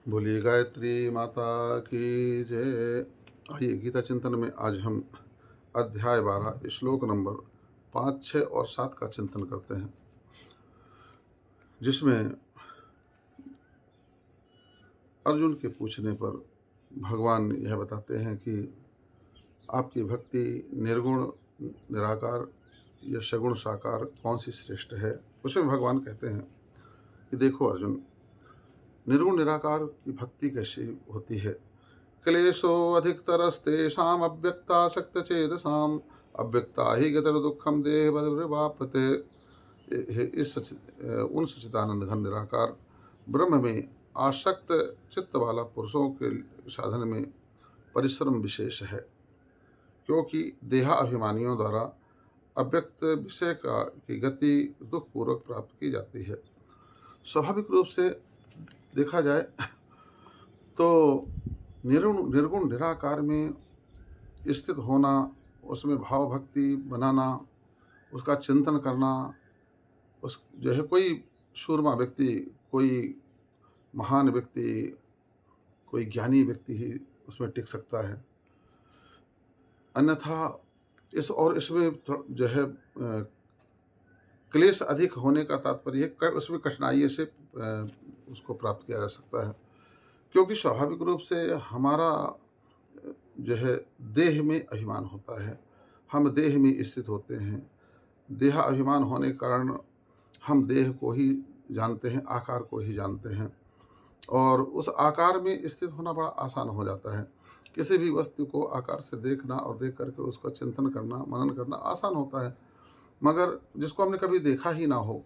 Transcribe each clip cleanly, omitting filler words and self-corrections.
बोलिए गायत्री माता की जय। आइए गीता चिंतन में आज हम अध्याय 12 श्लोक नंबर 5, 6 और 7 का चिंतन करते हैं, जिसमें अर्जुन के पूछने पर भगवान यह बताते हैं कि आपकी भक्ति निर्गुण निराकार या सगुण साकार कौन सी श्रेष्ठ है। उसमें भगवान कहते हैं कि देखो अर्जुन, निर्गुण निराकार की भक्ति कैसी होती है। क्लेशो अधिकतरस्तेषाम् अव्यक्तासक्त चेतसाम् अव्यक्ता ही गतर दुखम देह बदवापते। उन सच्चिदानंद घन निराकार ब्रह्म में आसक्त चित्त वाला पुरुषों के साधन में परिश्रम विशेष है, क्योंकि देहाभिमानियों द्वारा अव्यक्त विषय की गति दुखपूर्वक प्राप्त की जाती है। स्वाभाविक रूप से देखा जाए तो निर्गुण निराकार में स्थित होना, उसमें भाव भक्ति बनाना, उसका चिंतन करना, उस जो है कोई सूरमा व्यक्ति, कोई महान व्यक्ति, कोई ज्ञानी व्यक्ति ही उसमें टिक सकता है। अन्यथा इसमें जो है क्लेश अधिक होने का तात्पर्य है उसमें कठिनाई से उसको प्राप्त किया जा सकता है, क्योंकि स्वाभाविक रूप से हमारा जो है देह में अभिमान होता है। हम देह में स्थित होते हैं। देह अभिमान होने के कारण हम देह को ही जानते हैं, आकार को ही जानते हैं, और उस आकार में स्थित होना बड़ा आसान हो जाता है। किसी भी वस्तु को आकार से देखना और देख करके उसका चिंतन करना, मनन करना आसान होता है, मगर जिसको हमने कभी देखा ही ना हो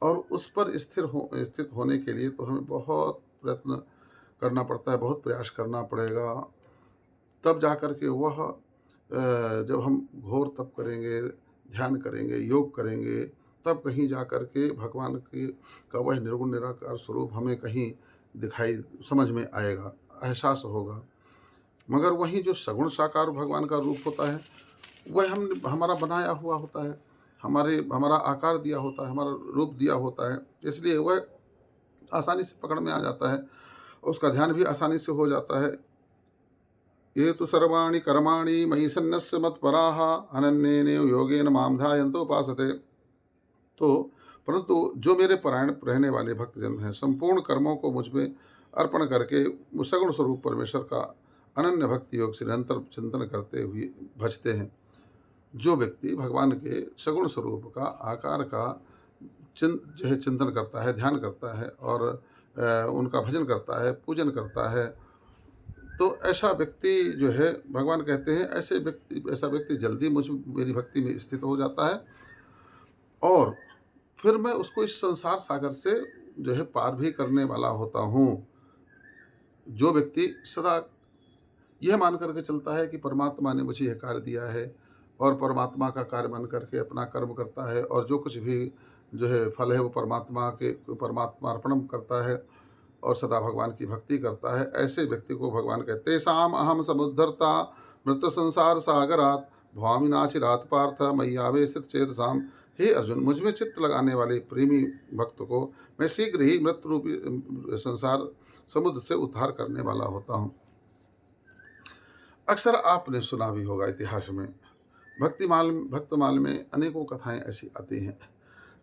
और उस पर स्थित होने के लिए तो हमें बहुत प्रयत्न करना पड़ता है, बहुत प्रयास करना पड़ेगा। तब जा कर के वह जब हम घोर तप करेंगे, ध्यान करेंगे, योग करेंगे, तब कहीं जा कर के भगवान का वह निर्गुण निराकार स्वरूप हमें कहीं दिखाई समझ में आएगा, एहसास होगा। मगर वहीं जो सगुण साकार भगवान का रूप होता है, वह हमारा बनाया हुआ होता है, हमारा आकार दिया होता है, हमारा रूप दिया होता है, इसलिए वह आसानी से पकड़ में आ जाता है, उसका ध्यान भी आसानी से हो जाता है। ये तो सर्वाणि कर्माणि मयि सन्न्यस्य मत्पराः अनन्येनैव योगेन मां ध्यायन्तो उपासते। तो परंतु जो मेरे परायण रहने वाले भक्तजन हैं, संपूर्ण कर्मों को मुझ में अर्पण करके सगुण स्वरूप परमेश्वर का अनन्य भक्ति योग से निरंतर चिंतन करते हुए भजते हैं। जो व्यक्ति भगवान के सगुण स्वरूप का, आकार का जो है चिंतन करता है, ध्यान करता है और उनका भजन करता है, पूजन करता है, तो ऐसा व्यक्ति जो है भगवान कहते हैं ऐसा व्यक्ति जल्दी मेरी भक्ति में स्थित हो जाता है, और फिर मैं उसको इस संसार सागर से जो है पार भी करने वाला होता हूँ। जो व्यक्ति सदा यह मान करके चलता है कि परमात्मा ने मुझे यह कार्य दिया है और परमात्मा का कार्य मान करके अपना कर्म करता है, और जो कुछ भी जो है फल है वो परमात्मा अर्पण करता है और सदा भगवान की भक्ति करता है, ऐसे व्यक्ति को भगवान कहते हैं तेषाम अहम समुद्धरता मृत्यु संसार सागरात भवामी नाचिरात पार्थ मय्यावेशित चेतसाम। हे अर्जुन, मुझ में चित्त लगाने वाले प्रेमी भक्त को मैं शीघ्र ही मृत्यु रूपी संसार समुद्र से उद्धार करने वाला होता हूँ। अक्सर आपने सुना भी होगा इतिहास में, भक्तमाल में अनेकों कथाएं ऐसी आती हैं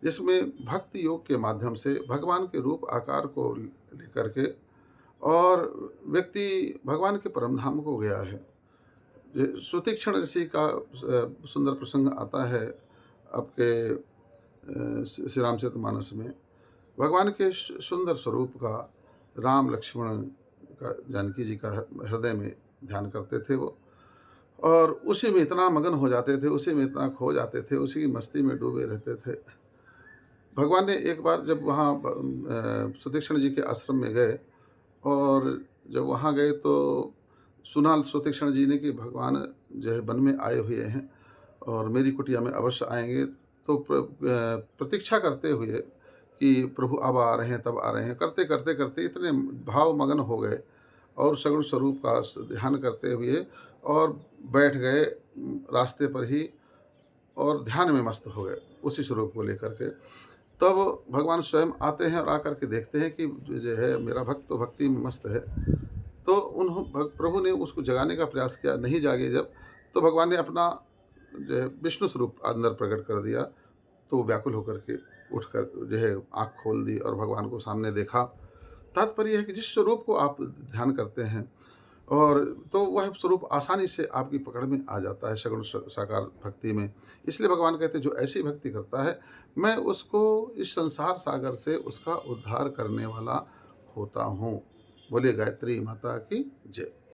जिसमें भक्ति योग के माध्यम से भगवान के रूप आकार को लेकर के और व्यक्ति भगवान के परम धाम को गया है। सुतीक्षण ऋषि का सुंदर प्रसंग आता है आपके श्री रामचरितमानस में। भगवान के सुंदर स्वरूप का राम लक्ष्मण का, जानकी जी का हृदय में ध्यान करते थे वो, और उसी में इतना मगन हो जाते थे, उसी में इतना खो जाते थे, उसी की मस्ती में डूबे रहते थे। भगवान ने एक बार जब वहाँ सुतीक्षण जी के आश्रम में गए, और जब वहाँ गए तो सुना सुतीक्षण जी ने कि भगवान जो है वन में आए हुए हैं और मेरी कुटिया में अवश्य आएंगे, तो प्रतीक्षा करते हुए कि प्रभु अब आ रहे हैं, तब आ रहे हैं, करते करते करते इतने भाव मगन हो गए और सगुण स्वरूप का ध्यान करते हुए और बैठ गए रास्ते पर ही और ध्यान में मस्त हो गए उसी स्वरूप को लेकर के। तब भगवान स्वयं आते हैं और आकर के देखते हैं कि जो है मेरा भक्त तो भक्ति में मस्त है। तो प्रभु ने उसको जगाने का प्रयास किया, नहीं जागे जब, तो भगवान ने अपना जो है विष्णु स्वरूप अंदर प्रकट कर दिया। तो वो व्याकुल होकर के उठकर जो है आँख खोल दी और भगवान को सामने देखा। तात्पर्य ये है कि जिस स्वरूप को आप ध्यान करते हैं और तो वह स्वरूप आसानी से आपकी पकड़ में आ जाता है सगुण साकार भक्ति में। इसलिए भगवान कहते हैं जो ऐसी भक्ति करता है, मैं उसको इस संसार सागर से उसका उद्धार करने वाला होता हूँ। बोलिए गायत्री माता की जय।